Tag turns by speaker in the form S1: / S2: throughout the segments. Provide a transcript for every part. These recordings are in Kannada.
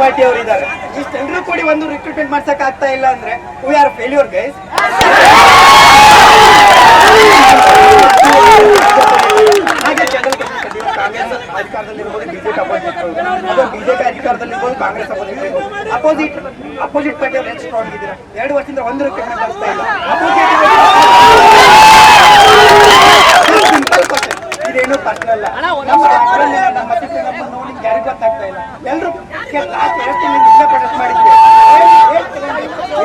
S1: ಪಾರ್ಟಿ ಅವರು ಇದ್ದಾರೆ. ಇಷ್ಟೆಲ್ಲರೂ ಕೂಡಿ ಒಂದು ರಿಕ್ರೂಟ್ಮೆಂಟ್ ಮಾಡ್ಸಕ್ ಆಗ್ತಾ ಇಲ್ಲ ಅಂದ್ರೆ ವಿ ಆರ್ ಫೇಲ್ಯೂರ್ ಗೈಸ್. ಹಾಗೆ ಜನರಲ್ ಕಾಂಗ್ರೆಸ್ ಅಧಿಕಾರದಲ್ಲಿರ್ಬೋದು, ಬಿಜೆಪಿ ಅಧಿಕಾರದಲ್ಲಿರ್ಬೋದು, ಕಾಂಗ್ರೆಸ್ ಅಪೋಸಿಟ್ ಪಾರ್ಟಿ ಅವರು ಎಷ್ಟು ಸ್ಟ್ರಾಂಗ್ ಇದ್ದೀರಾ? 2 ವರ್ಷದಿಂದ ಒಂದು ರಿಕ್ರೂಟ್ಮೆಂಟ್ ಆಗ್ತಾ ಇಲ್ಲ. ಇದೇನು ಪರ್ಸನಲ್ ನಮ್ಮ ನೋಡಿ ಯಾರಿಗೂ ಗೊತ್ತಾಗ್ತಾ ಇಲ್ಲ. ಎಲ್ಲರೂ ಲಾಸ್ಟ್ 2 ತಿಂಗಳಿಂದ ಪ್ರೊಟೆಸ್ಟ್ ಮಾಡಿದ್ವಿ.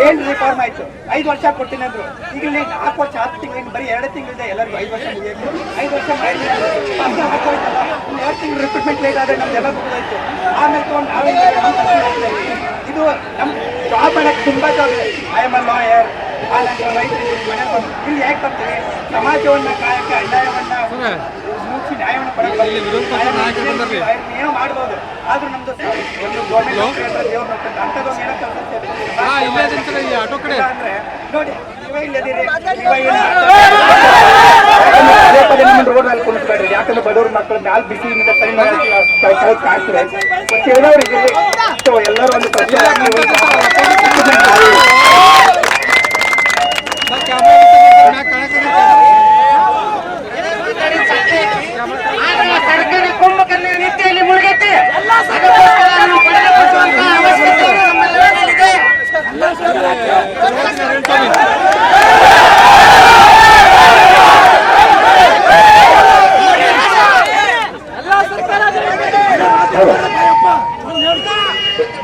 S1: ಏನ್ ರಿಫಾರ್ಮ್ ಆಯ್ತು? 5 ವರ್ಷ ಕೊಡ್ತೀನಿ ಅಂದ್ರು. ಈಗ 4 ವರ್ಷ 10 ತಿಂಗಳಿಂದ ಬರೀ 2 ತಿಂಗಳಿಂದ ಎಲ್ಲರಿಗೂ 5 ವರ್ಷ ಮುಗಿಯಕ್ಕೆ 5 ವರ್ಷ ಮಾಡಿ 2 ತಿಂಗಳು ರಿಕ್ರೂಟ್ಮೆಂಟ್ ಲೇಟ್ ಆದ್ರೆ ನಮ್ದೆಲ್ಲ ಮುಗಿದಾಯ್ತು. ಆಮೇಲೆ ತಗೊಂಡು ಇದು ನಮ್ ಜಾಬ್ ಮಾಡಕ್ಕೆ ತುಂಬಾ ಜಾಬ್ ಇದೆ. ಐ ಆಮ್ ಅ ಲಾಯರ್, ಇಲ್ಲಿ ಯಾಕೆ ಬರ್ತೀವಿ? ಸಮಾಜವನ್ನ ಕಾಯಕ್ಕೆ ಅನ್ಯಾಯವನ್ನ ಮುಗಿಸಿ ನ್ಯಾಯವನ್ನು ಪಡೆದು ಏನೋ ಮಾಡ್ಬೋದು. ಆದ್ರೂ ನಮ್ದು ಒಂದು ಗೌರ್ಮೆಂಟ್ ದೇವ್ರ ಅಂತದೊಂದು ಏನೋ ಕೆಲಸ ಅಂದ್ರೆ ನೋಡಿ ಪದೇ ನಮ್ಮ ರೋಡ್ ನಲ್ಲಿ ಕುಣಿಸ್ಬೇಡ್ರಿ. ಯಾಕಂದ್ರೆ ಬಡವ್ರ ಮಕ್ಕಳ ಮ್ಯಾಲ್ ಬಿಸಿಲಿಂದ ಕಾಡ್ತಾರೆ. ಕೆಲವರಿಗೆ ಎಲ್ಲರೂ ಒಂದು
S2: ಸರ್ಕಾರ ಕುಂಭಕರ್ಣ ನೀತಿಯಲ್ಲಿ ಮುಳುಗೈತೆ.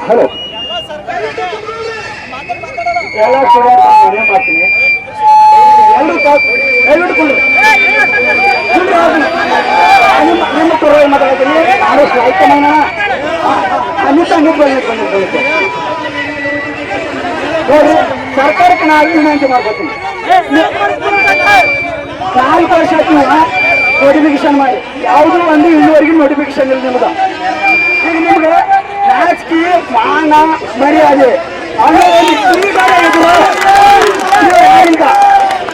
S1: ಹಲೋ, ಎಲ್ಲ ಮಾಡ್ತೀನಿ. ಎಲ್ಲರೂ ನಿಮ್ಮ ಪರವಾಗಿ ಮಾತಾಡ್ತೀನಿ. ನಾನು ಆಯ್ತಣ್ಣ ನೋಡಿ, ಸರ್ಕಾರಕ್ಕೆ ನಾನು ವಿನಂತಿ ಮಾಡ್ಕೊತೀನಿ. 4 ವರ್ಷ ನೋಟಿಫಿಕೇಶನ್ ಮಾಡಿ ಯಾವುದೂ ಒಂದು ಇಲ್ಲಿವರೆಗೂ ನೋಟಿಫಿಕೇಶನ್ ಇಲ್ಲ ನಿಮ್ದು. ಈಗ ನಿಮ್ಗೆ ರಾಜಕೀಯ ಮಾನ ಮರ್ಯಾದೆ ಈಗ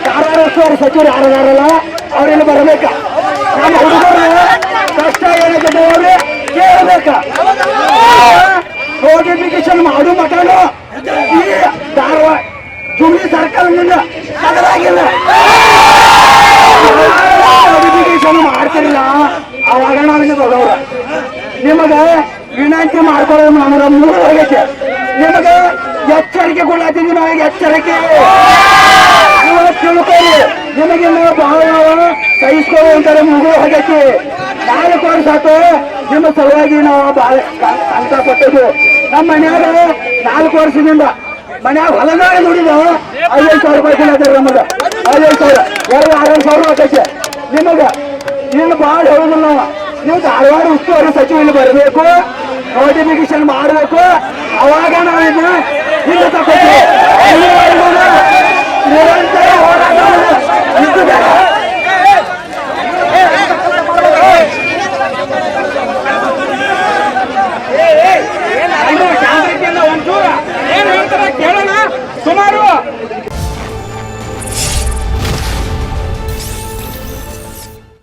S1: ಕಾರಾರ ಸಚಿವರು ಯಾರಲ್ಲ ಅವರೆಲ್ಲ ಬರಬೇಕ. ನಮ್ಮ ಹುಡುಗರು ಕಷ್ಟ ಏನಕ್ಕೆ ಕೇಳಬೇಕ. ನೋಟಿಫಿಕೇಶನ್ ಮಾಡು ಮಠನು ಈ ಧಾರವಾಡ ಜುಮ್ಲಿ ಸರ್ಕಾರದಿಂದ ಬದಲಾಗಿಲ್ಲ. ನೋಟಿಫಿಕೇಶನ್ ಮಾಡ್ತಿರಲಿಲ್ಲ ಅವಾಗ ನಾವಿನ ಬರೋರ ನಿಮಗೆ ವಿನಂತಿ ಮಾಡ್ಕೊಳ್ಳೋದು ನಮ್ಮರ ಮೂರು ಹೋಗೈತೆ. ನಿಮಗೆ ಎಚ್ಚರಿಕೆ ಕೊಡ್ಲಾತಿದ್ವಿ. ನಾವೀಗ ಎಚ್ಚರಿಕೆ ತಿಳ್ಕೊಳ್ಳಿ. ನಿಮಗೆ ಬಹಳ ಸಹಿಸ್ಕೊಳ್ಳೋ ಅಂತಾರೆ ಮುಗಿದು ಹೋಗೈತಿ. 4 ವರ್ಷ ಆತು ನಿಮ್ಮ ಸಲುವಾಗಿ ನಾವು ಬಹಳ ಸಂಕಟ ಪಟ್ಟದ್ದು. ನಮ್ಮ ಮನ್ಯಾಗ 4 ವರ್ಷದಿಂದ ಮನ್ಯಾಗ ಹೊಲದಾಗ ನೋಡಿದೆವು 5,000 ರೂಪಾಯಿ ಕೊಡ್ತಾರೆ. ನಮಗೆ 5,000 6,000 ಆಗೈತೆ. ನಿಮಗೆ ಇನ್ನು ಭಾಳ ಹೇಳುದಿಲ್ಲ. ನೀವು ಧಾರವಾಡ ಉಸ್ತುವಾರಿ ಸಚಿವ ಇಲ್ಲಿ ಬರಬೇಕು, ನೋಟಿಫಿಕೇಶನ್ ಮಾಡಬೇಕು. ಅವಾಗ ನಾವು ಇದನ್ನ ಹಿಂದೆ ತಗೋತೀವಿ.